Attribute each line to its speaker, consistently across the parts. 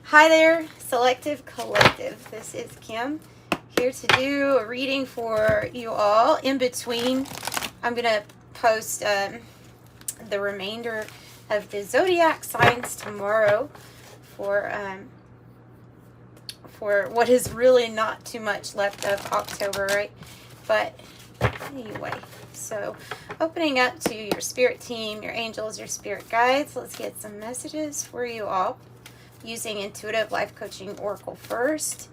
Speaker 1: Hi there, Selective Collective. This is Kim here to do a reading for you all. In between, I'm going to post the remainder of the zodiac signs tomorrow for what is really not too much left of October, right? But anyway, so opening up to your spirit team, your angels, your spirit guides. Let's get some messages for you all using Intuitive Life Coaching Oracle first.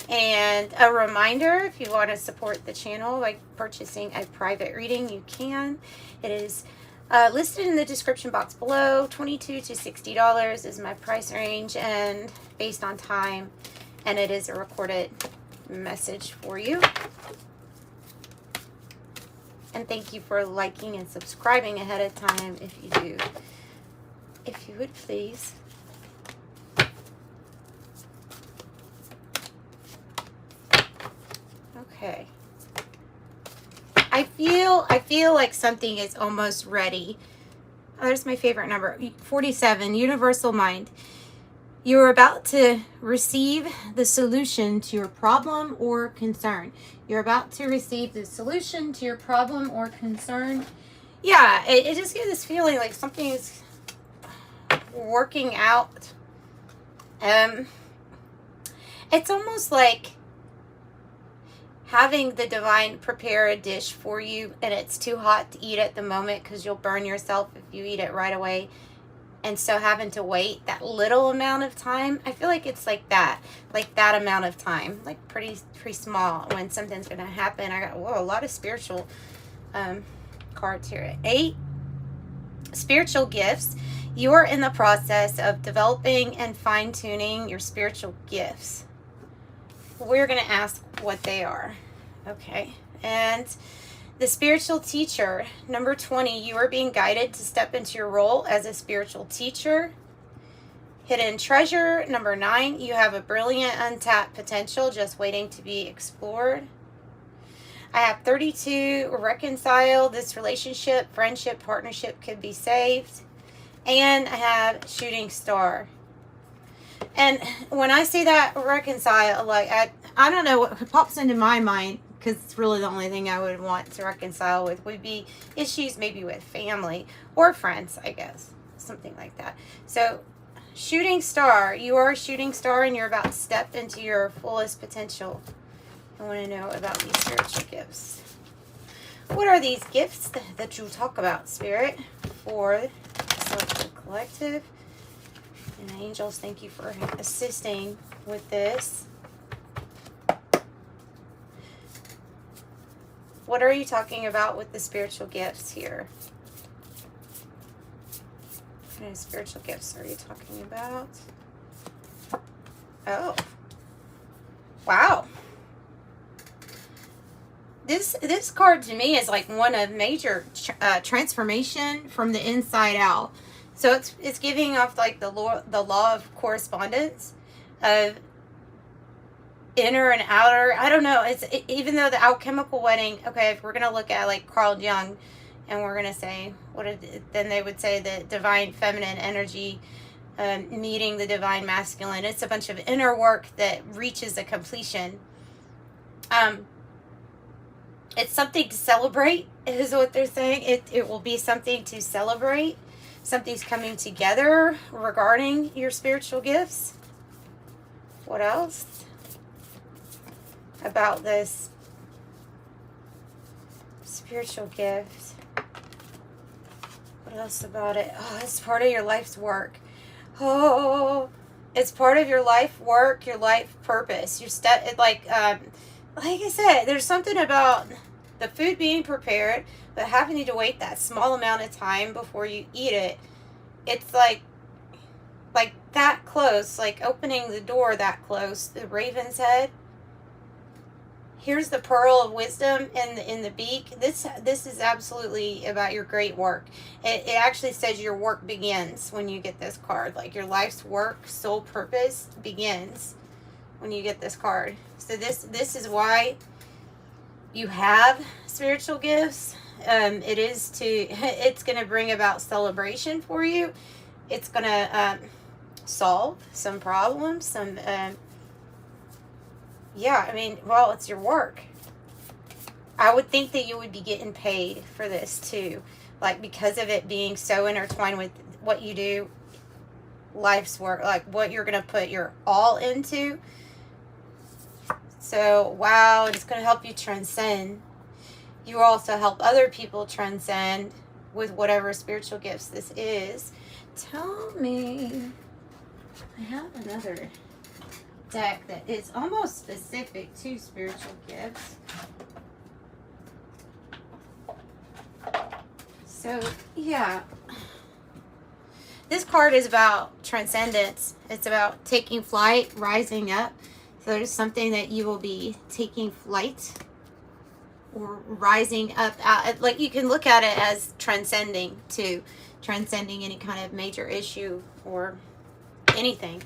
Speaker 1: And a reminder, if you want to support the channel by purchasing a private reading, you can. It is listed in the description box below. $22 to $60 is my price range, and based on time, and it is a recorded message for you. And thank you for liking and subscribing ahead of time if you do. If you would please. Okay. I feel like something is almost ready. Oh, there's my favorite number, 47, Universal Mind. You're about to receive the solution to your problem or concern. You're about to receive the solution to your problem or concern. Yeah, it just gives this feeling like something is working out. It's almost like having the divine prepare a dish for you and it's too hot to eat at the moment because you'll burn yourself if you eat it right away. And so having to wait that little amount of time, I feel like it's like that amount of time, like pretty small when something's going to happen. I got, a lot of spiritual cards here. 8, spiritual gifts. You are in the process of developing and fine-tuning your spiritual gifts. We're going to ask what they are. Okay. And the spiritual teacher, number 20, you are being guided to step into your role as a spiritual teacher. Hidden treasure, number 9, you have a brilliant untapped potential just waiting to be explored. I have 32, reconcile. This relationship, friendship, partnership could be saved. And I have shooting star. And when I say that, reconcile, like, I don't know what pops into my mind, because it's really the only thing I would want to reconcile with would be issues maybe with family or friends, I guess. Something like that. So, shooting star. You are a shooting star and you're about to step into your fullest potential. I want to know about these spiritual gifts. What are these gifts that you talk about, Spirit, for the collective? And angels, thank you for assisting with this. What are you talking about with the spiritual gifts here? What kind of spiritual gifts are you talking about? Oh. Wow. This card to me is like one of major transformation from the inside out. So it's giving off like the law of correspondence of inner and outer. I don't know. Even though the alchemical wedding. Okay, if we're gonna look at like Carl Jung, and we're gonna say then they would say the divine feminine energy meeting the divine masculine. It's a bunch of inner work that reaches a completion. It's something to celebrate, is what they're saying. It will be something to celebrate. Something's coming together regarding your spiritual gifts. What else about this spiritual gift? What else about it? Oh, it's part of your life's work. Oh, it's part of your life work, your life purpose. Your step, like I said, there's something about the food being prepared, but having to wait that small amount of time before you eat it. It's like that close, like opening the door that close. The raven's head. Here's the pearl of wisdom in the beak. This is absolutely about your great work. It actually says your work begins when you get this card. Like your life's work, soul purpose begins when you get this card. So this is why you have spiritual gifts. It's going to bring about celebration for you. It's going to solve some problems, some, yeah, I mean, well, it's your work. I would think that you would be getting paid for this too. Like, because of it being so intertwined with what you do, life's work, like what you're going to put your all into. So, wow, it's going to help you transcend. You also help other people transcend with whatever spiritual gifts this is. Tell me, I have another deck that is almost specific to spiritual gifts. So, yeah. This card is about transcendence. It's about taking flight, rising up. So there's something that you will be taking flight or rising up out. Like, you can look at it as transcending too. Transcending any kind of major issue or anything.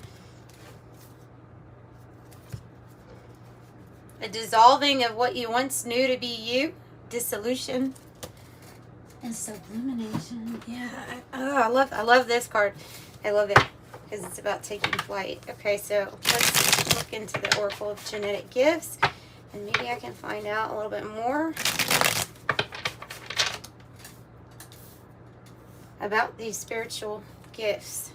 Speaker 1: A dissolving of what you once knew to be you. Dissolution. And sublimation. Yeah. I love this card. I love it because it's about taking flight. Okay, so let's look into the Oracle of Genetic Gifts, and maybe I can find out a little bit more about these spiritual gifts.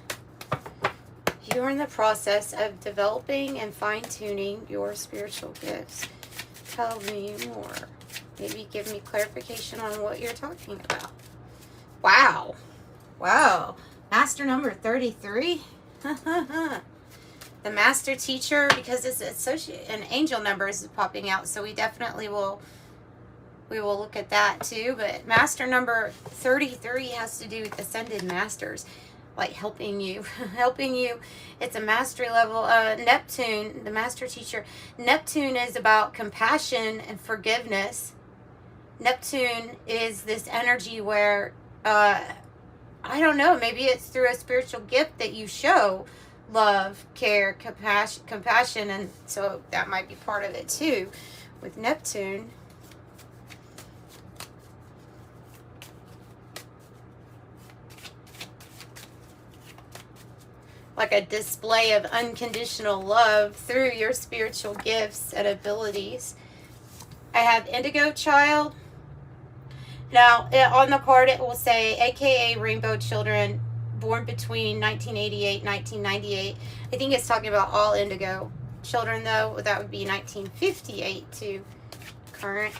Speaker 1: You're in the process of developing and fine-tuning your spiritual gifts. Tell me more. Maybe give me clarification on what you're talking about. Wow. Wow. Master number 33. The master teacher, because it's associate and angel numbers is popping out, so we definitely will look at that too. But master number 33 has to do with ascended masters, like helping you. It's a mastery level. Neptune, the master teacher. Neptune is about compassion and forgiveness. Neptune is this energy where, I don't know, maybe it's through a spiritual gift that you show love, care, compassion, and so that might be part of it too with Neptune. Like a display of unconditional love through your spiritual gifts and abilities. I have Indigo Child. Now, on the card, it will say, AKA Rainbow Children, born between 1988 and 1998. I think it's talking about all indigo children, though. That would be 1958 to current.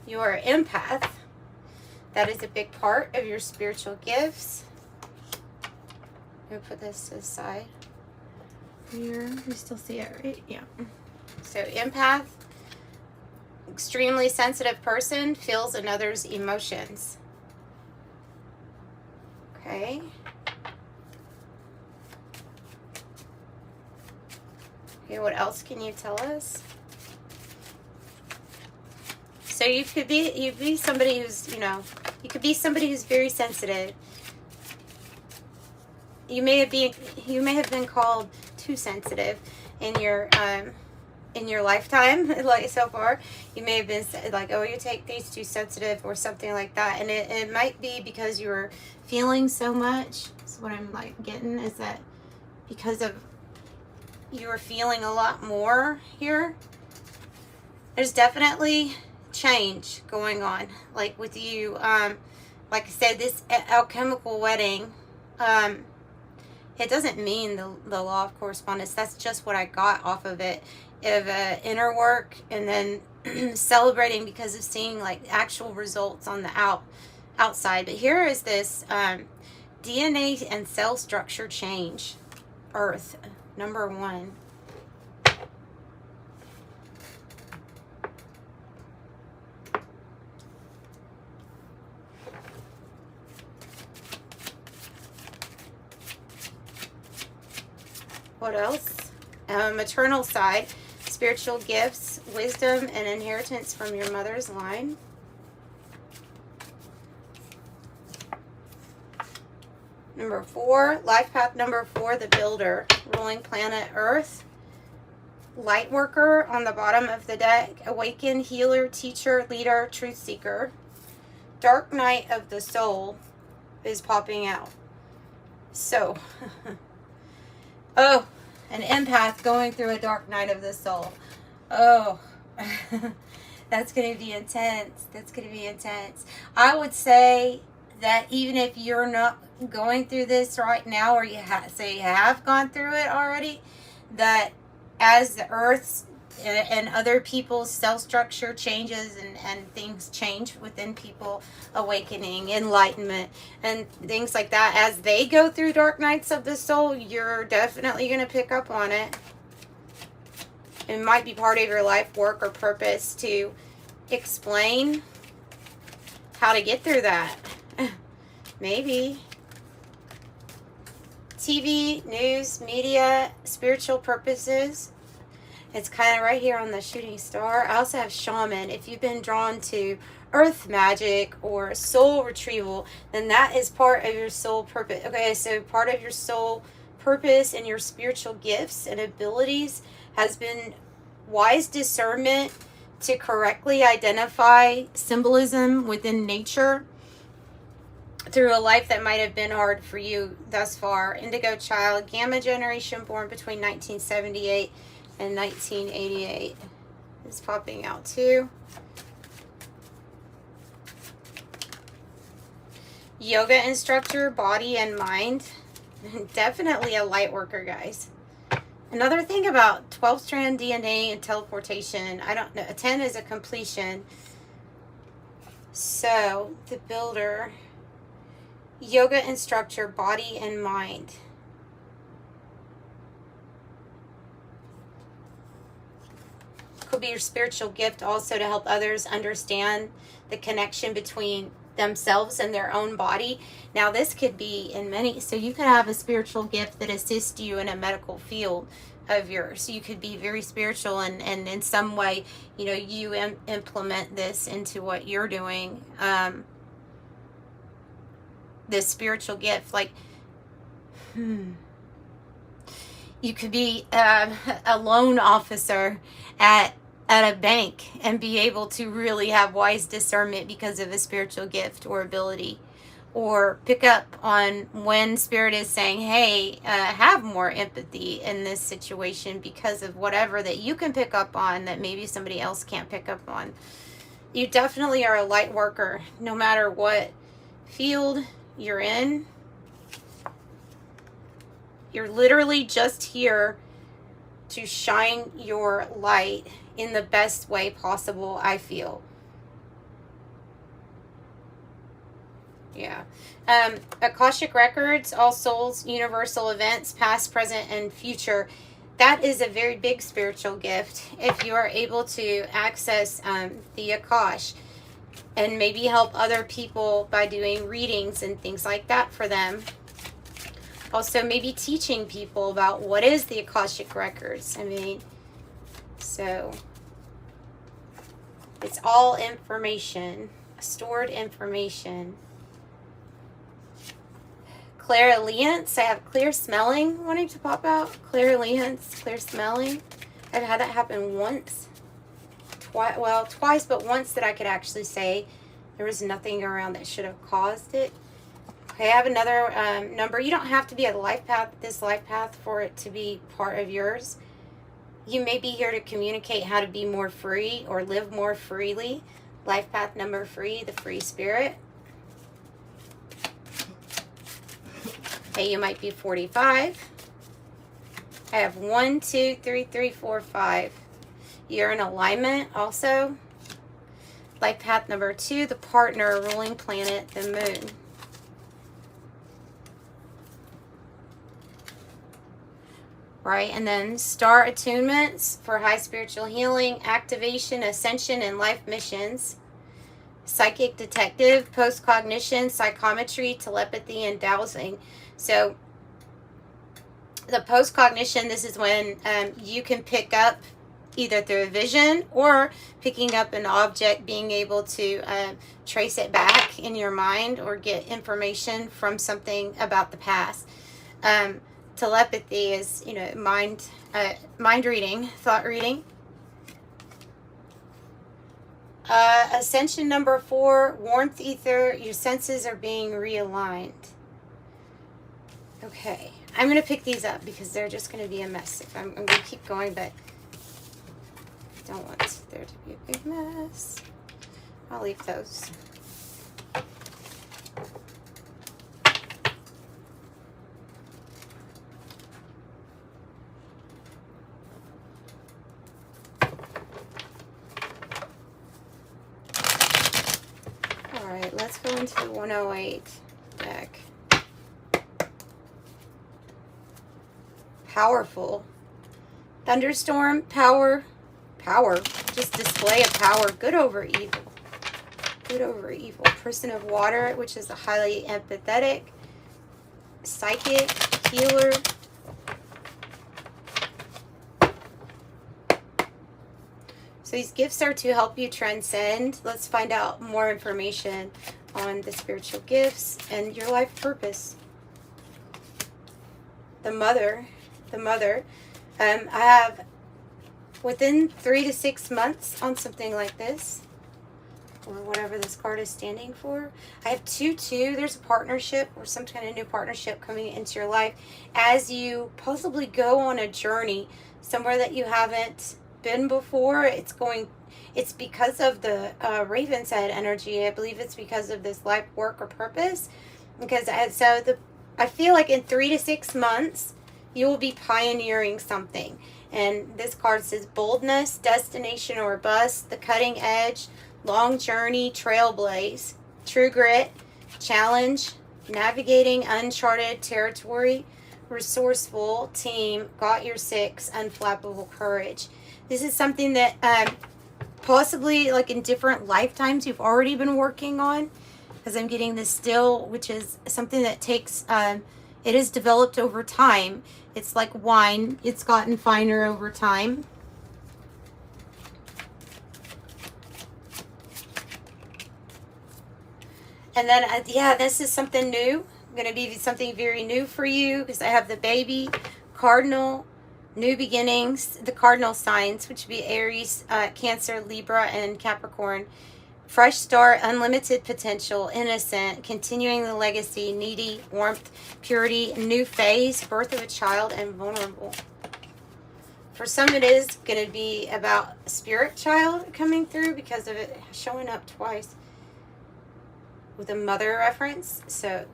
Speaker 1: You are an empath. That is a big part of your spiritual gifts. Let me put this to the side. Here, you still see it, right? Yeah. So, empath. Extremely sensitive person, feels another's emotions. Okay. Okay, what else can you tell us? So you could be somebody who's, you could be somebody who's very sensitive. You may have been called too sensitive in your lifetime, like so far. You may have been like, oh, you take these too sensitive or something like that. And it might be because you were feeling so much. So what I'm like getting is that because of you were feeling a lot more here, there's definitely change going on. Like with you, like I said, this alchemical wedding, it doesn't mean the law of correspondence. That's just what I got off of it. Of inner work, and then celebrating because of seeing like actual results on the outside. But here is this DNA and cell structure change. Earth, number 1. What else? Maternal side. Spiritual gifts, wisdom, and inheritance from your mother's line. Number 4, life path number 4, the builder, ruling planet Earth. Light worker on the bottom of the deck, awakened, healer, teacher, leader, truth seeker. Dark night of the soul, is popping out. So, oh, an empath going through a dark night of the soul. Oh, that's going to be intense. That's going to be intense. I would say that even if you're not going through this right now, or you have gone through it already, that as the earth's and other people's cell structure changes and things change within people, awakening, enlightenment, and things like that, as they go through dark nights of the soul, you're definitely going to pick up on it. It might be part of your life work or purpose to explain how to get through that. Maybe. TV, news, media, spiritual purposes. It's kind of right here on the shooting star. I also have shaman. If you've been drawn to earth magic or soul retrieval, then that is part of your soul purpose. Okay, so part of your soul purpose and your spiritual gifts and abilities has been wise discernment to correctly identify symbolism within nature through a life that might have been hard for you thus far. Indigo child, gamma generation born between 1978 and 1988 is popping out too. Yoga instructor, body and mind. Definitely a light worker, guys. Another thing about 12-strand DNA and teleportation, I don't know, a 10 is a completion. So, the builder, yoga instructor, body and mind. Could be your spiritual gift also to help others understand the connection between themselves and their own body. Now this could be in many, so you could have a spiritual gift that assists you in a medical field of yours. So you could be very spiritual and in some way, you know, you implement this into what you're doing. This spiritual gift, like, you could be a loan officer at a bank and be able to really have wise discernment because of a spiritual gift or ability, or pick up on when spirit is saying, hey, have more empathy in this situation because of whatever that you can pick up on that maybe somebody else can't pick up on. You definitely are a light worker no matter what field you're in. You're literally just here to shine your light in the best way possible, I feel. Yeah. Akashic records, all souls, universal events, past, present, and future. That is a very big spiritual gift. If you are able to access the Akash and maybe help other people by doing readings and things like that for them. Also, maybe teaching people about what is the Akashic records. I mean, so it's all information, stored information. Clairalience, I have clear smelling wanting to pop out. Clairalience, clear smelling. I've had that happen once. Twice, but once that I could actually say there was nothing around that should have caused it. Okay, I have another number. You don't have to be a life path, this life path, for it to be part of yours. You may be here to communicate how to be more free or live more freely. Life path number 3, the free spirit. Okay, you might be 45. I have 1, 2, 3, 3, 4, 5. You're in alignment also. Life path number 2, the partner, ruling planet, the moon. Right, and then star attunements for high spiritual healing, activation, ascension, and life missions. Psychic detective, post-cognition, psychometry, telepathy, and dowsing. So the post-cognition, this is when you can pick up either through a vision or picking up an object, being able to trace it back in your mind or get information from something about the past. Telepathy is, you know, mind reading, thought reading. Ascension number 4, warmth ether. Your senses are being realigned. Okay, I'm going to pick these up because they're just going to be a mess. If I'm going to keep going, but I don't want there to be a big mess. I'll leave those. Alright, let's go into the 108 deck. Powerful. Thunderstorm, power. Just display of power. Good over evil. Good over evil. Person of water, which is a highly empathetic, psychic, healer. So these gifts are to help you transcend. Let's find out more information on the spiritual gifts and your life purpose. The mother. I have within 3 to 6 months on something like this, or whatever this card is standing for. I have 2-2. There's a partnership or some kind of new partnership coming into your life as you possibly go on a journey somewhere that you haven't been before. It's because of the Raven's Head energy. I believe it's because of this life work or purpose. Because I feel like in 3 to 6 months you will be pioneering something. And this card says boldness, destination or bust, the cutting edge, long journey, trailblaze, true grit, challenge, navigating uncharted territory, resourceful, team, got your 6, unflappable courage. This is something that possibly like in different lifetimes you've already been working on, because I'm getting this still, which is something that takes, it is developed over time. It's like wine. It's gotten finer over time. And then, yeah, this is something new. Going to be something very new for you because I have the baby, cardinal, new beginnings, the cardinal signs, which would be Aries, Cancer, Libra, and Capricorn. Fresh start, unlimited potential, innocent, continuing the legacy, needy, warmth, purity, new phase, birth of a child, and vulnerable. For some, it is going to be about a spirit child coming through because of it showing up twice with a mother reference. So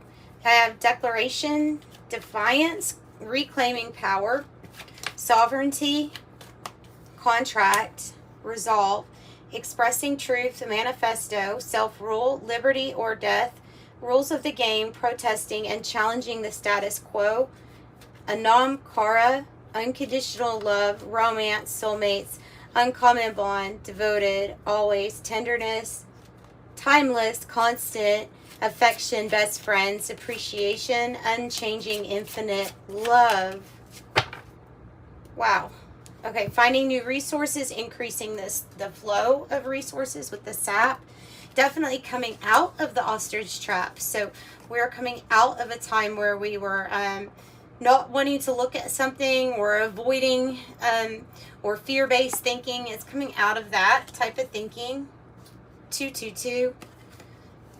Speaker 1: I have declaration, defiance, reclaiming power, sovereignty, contract, resolve, expressing truth, manifesto, self-rule, liberty or death, rules of the game, protesting and challenging the status quo, anam cara, unconditional love, romance, soulmates, uncommon bond, devoted, always, tenderness, timeless, constant, affection, best friends, appreciation, unchanging, infinite, love. Wow. Okay, finding new resources, increasing the flow of resources with the sap. Definitely coming out of the ostrich trap. So we're coming out of a time where we were not wanting to look at something or avoiding or fear-based thinking. It's coming out of that type of thinking. 222.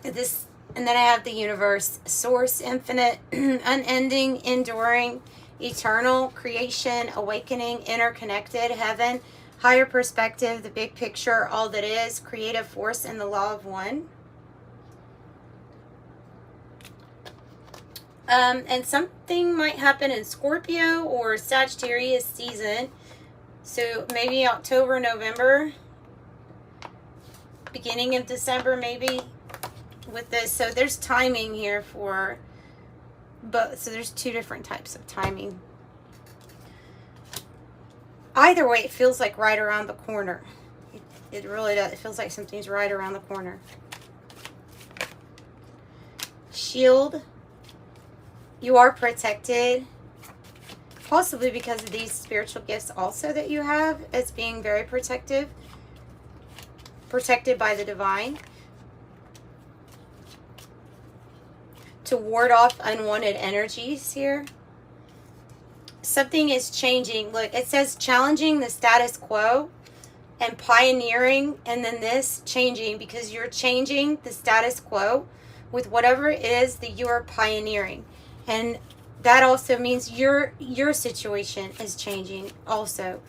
Speaker 1: This, and then I have the universe, source, infinite, unending, enduring, eternal, creation, awakening, interconnected, heaven, higher perspective, the big picture, all that is, creative force, and the law of one. And something might happen in Scorpio or Sagittarius season. So maybe October, November, beginning of December maybe with this. So there's timing here for both. So there's 2 different types of timing. Either way, it feels like right around the corner. It really does. It feels like something's right around the corner. Shield. You are protected. Possibly because of these spiritual gifts also that you have as being very protective. Protected by the divine. To ward off unwanted energies here. Something is changing. Look, it says challenging the status quo and pioneering, and then this changing, because you're changing the status quo with whatever it is that you are pioneering. And that also means your situation is changing also.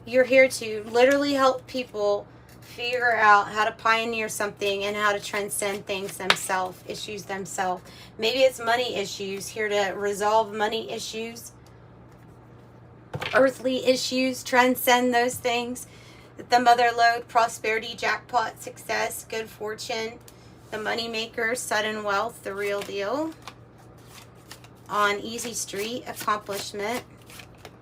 Speaker 1: You're here to literally help people figure out how to pioneer something and how to transcend things themselves, issues themselves. Maybe it's money issues, here to resolve money issues, earthly issues, transcend those things. The mother lode, prosperity, jackpot, success, good fortune, the money maker, sudden wealth, the real deal. On easy street, accomplishment,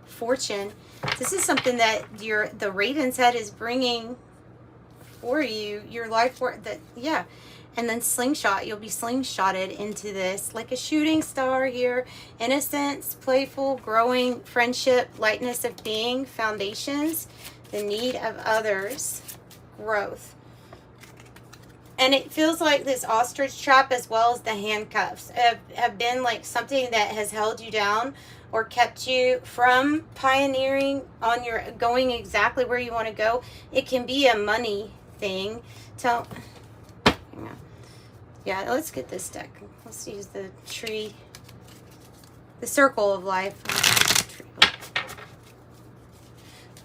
Speaker 1: fortune. This is something that the Raven's head is bringing for you, your life work, that, yeah. And then slingshot, you'll be slingshotted into this like a shooting star here. Innocence, playful, growing, friendship, lightness of being, foundations, the need of others, growth. And it feels like this ostrich trap, as well as the handcuffs, have been like something that has held you down or kept you from pioneering on your going exactly where you want to go. It can be a money thing. So, yeah, let's get this deck. Let's use the tree, the circle of life.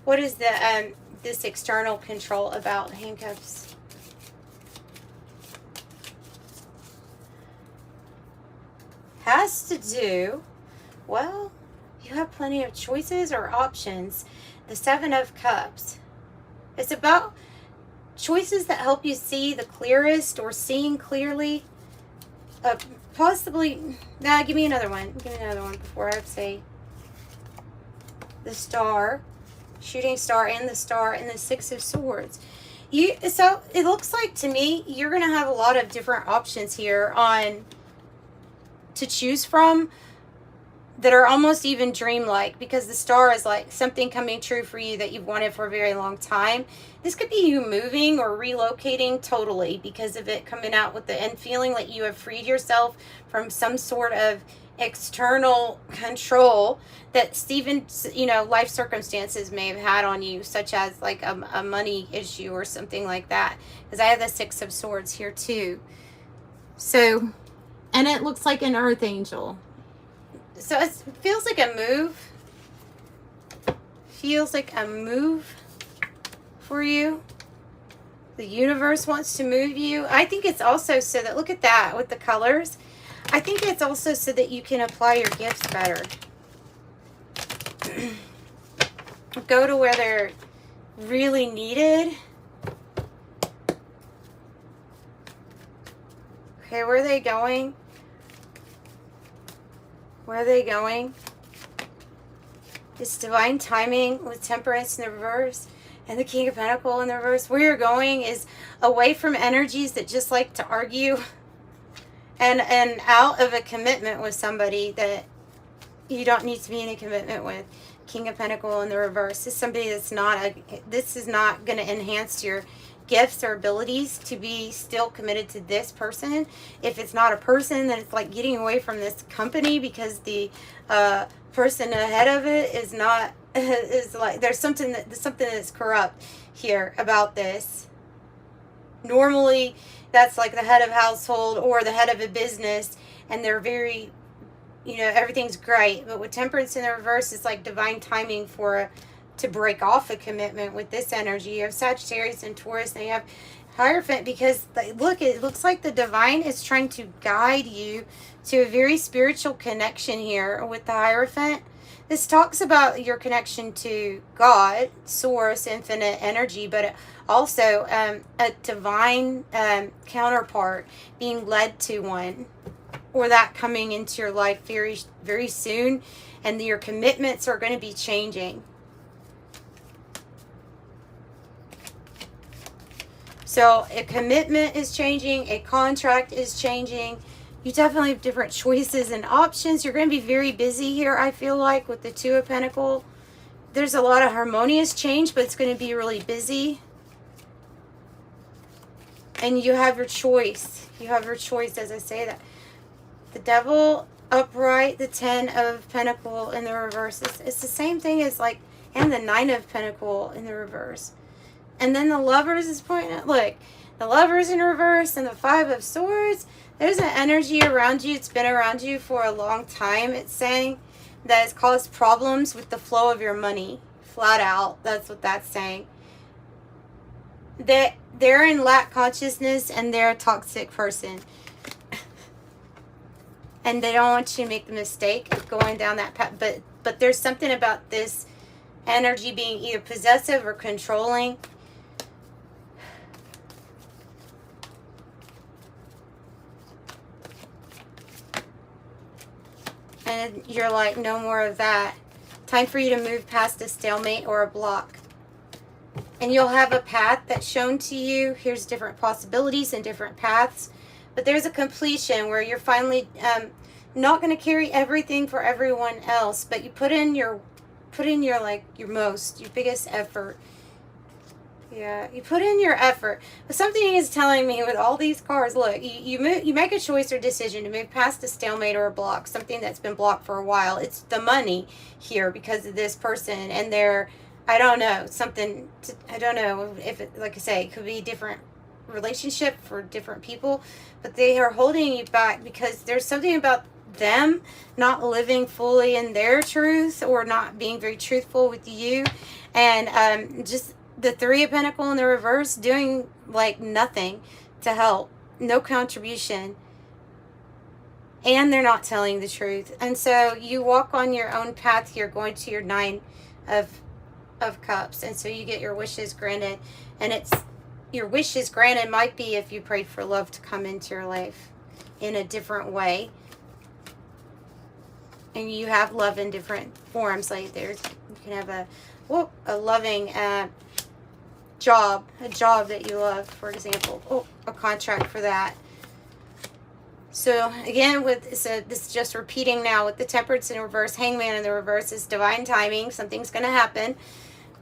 Speaker 1: What is the this external control about handcuffs? Has to do, well, you have plenty of choices or options. The Seven of Cups. It's about choices that help you see the clearest or seeing clearly. Possibly, now give me another one. Give me another one before I say the Star, shooting star, and the Star, and the Six of Swords. So it looks like to me you're going to have a lot of different options here to choose from that are almost even dreamlike, because the Star is like something coming true for you that you've wanted for a very long time. This could be you moving or relocating totally because of it coming out with and feeling like you have freed yourself from some sort of external control that even, life circumstances may have had on you, such as like a money issue or something like that. Because I have the Six of Swords here too. So, and it looks like an earth angel. So it feels like a move. Feels like a move for you. The universe wants to move you. I think it's also so that, look at that with the colors. I think it's also so that you can apply your gifts better. Go to where they're really needed. Okay, where are they going? Where are they going? It's divine timing with Temperance in the reverse and the King of Pentacles in the reverse. Where you're going is away from energies that just like to argue, and out of a commitment with somebody that you don't need to be in a commitment with. King of Pentacles in the reverse. This is somebody that's this is not going to enhance your gifts or abilities to be still committed to this person. If it's not a person, then it's like getting away from this company because the person ahead of it is not, is like, there's something that's corrupt here about this. Normally that's like the head of household or the head of a business, and they're very, everything's great. But with Temperance in the reverse, it's like divine timing to break off a commitment with this energy. You have Sagittarius and Taurus, and you have Hierophant, because look, it looks like the divine is trying to guide you to a very spiritual connection here with the Hierophant. This talks about your connection to God, source, infinite energy, but also a divine counterpart, being led to one, or that coming into your life very, very soon, and your commitments are going to be changing. So a commitment is changing, a contract is changing. You definitely have different choices and options. You're going to be very busy here, I feel like, with the Two of Pentacles. There's a lot of harmonious change, but it's going to be really busy. And you have your choice. You have your choice as I say that. The Devil upright, the Ten of Pentacles in the reverse. It's the same thing as like, and the Nine of Pentacles in the reverse. And then the Lovers is pointing at, look, the Lovers in reverse and the Five of Swords. There's an energy around you. It's been around you for a long time. It's saying that it's caused problems with the flow of your money. Flat out. That's what that's saying. That they're in lack consciousness and they're a toxic person. And they don't want you to make the mistake of going down that path. But there's something about this energy being either possessive or controlling. And you're like, no more of that. Time for you to move past a stalemate or a block. And you'll have a path that's shown to you. Here's different possibilities and different paths. But there's a completion where you're finally not going to carry everything for everyone else. But you put in your like your biggest effort. Yeah, you put in your effort. But something is telling me with all these cards, look, you make a choice or decision to move past a stalemate or a block, something that's been blocked for a while. It's the money here because of this person and their, I don't know, I don't know if it, like I say, it could be different relationship for different people, but they are holding you back because there's something about them not living fully in their truth or not being very truthful with you. And just the Three of Pentacles in the reverse, doing like nothing to help, no contribution, and they're not telling the truth. And so you walk on your own path here, going to your Nine of Cups, and so you get your wishes granted. And it's your wishes granted might be if you prayed for love to come into your life in a different way, and you have love in different forms. Like you can have a loving job, a job that you love, for example, a contract for that. So again, this is just repeating now with the Temperance in reverse, Hangman in the reverse is divine timing. Something's going to happen.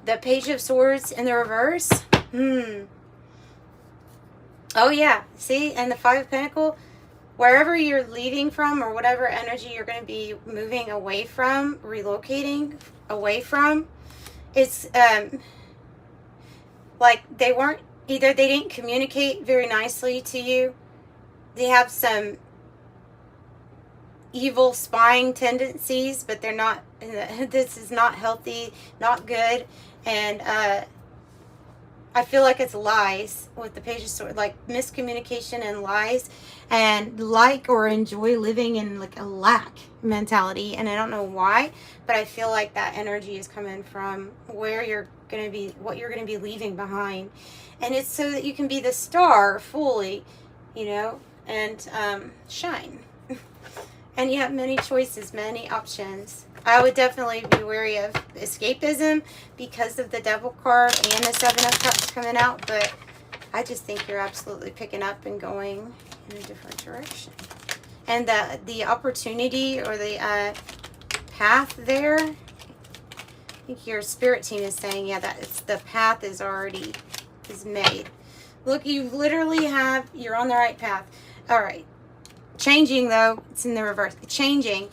Speaker 1: The Page of Swords in the reverse. Oh yeah, see, and the Five of Pentacles, wherever you're leaving from or whatever energy you're going to be moving away from, relocating away from, it's like they didn't communicate very nicely to you. They have some evil spying tendencies, but they're not, this is not healthy, not good. And I feel like it's lies with the Page of Swords, like miscommunication and lies, and like or enjoy living in like a lack mentality. And I don't know why, but I feel like that energy is coming from where you're going to be, what you're going to be leaving behind. And it's so that you can be the star fully, you know, and shine. And you have many choices, many options. I would definitely be wary of escapism because of the Devil card and the Seven of Cups coming out, but I just think you're absolutely picking up and going in a different direction. And the opportunity or the path there, I think your spirit team is saying, yeah, that it's the path is made. Look, you literally you're on the right path. All right. Changing, though, it's in the reverse. Changing.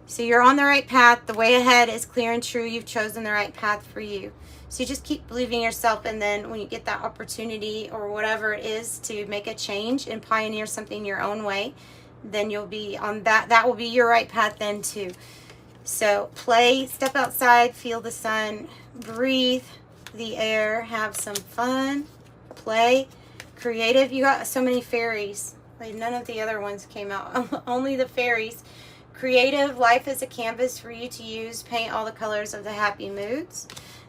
Speaker 1: So you're on the right path. The way ahead is clear and true. You've chosen the right path for you. So you just keep believing yourself, and then when you get that opportunity or whatever it is to make a change and pioneer something your own way, then you'll be on that will be your right path then too. So play, step outside, feel the sun, breathe the air, have some fun, play, creative. You got so many fairies. Like none of the other ones came out. Only the fairies. Creative, life is a canvas for you to use. Paint all the colors of the happy moods.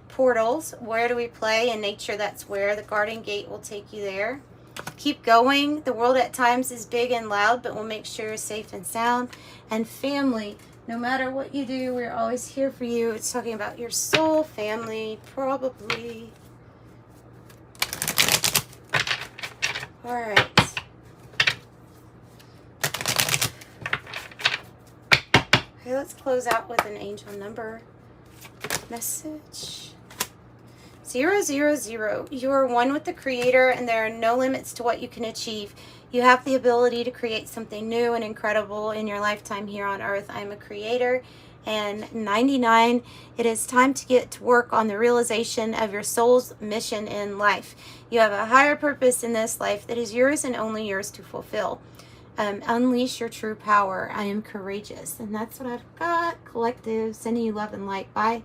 Speaker 1: Portals, where do we play? In nature, that's where. The garden gate will take you there. Keep going. The world at times is big and loud, but we'll make sure you're safe and sound. And family, no matter what you do, we're always here for you. It's talking about your soul family, probably. All right. Okay, let's close out with an angel number message. 000. You are one with the Creator, and there are no limits to what you can achieve. You have the ability to create something new and incredible in your lifetime here on earth. I'm a creator. And 99, it is time to get to work on the realization of your soul's mission in life. You have a higher purpose in this life that is yours and only yours to fulfill. Unleash your true power. I am courageous. And that's what I've got. Collective, sending you love and light. Bye.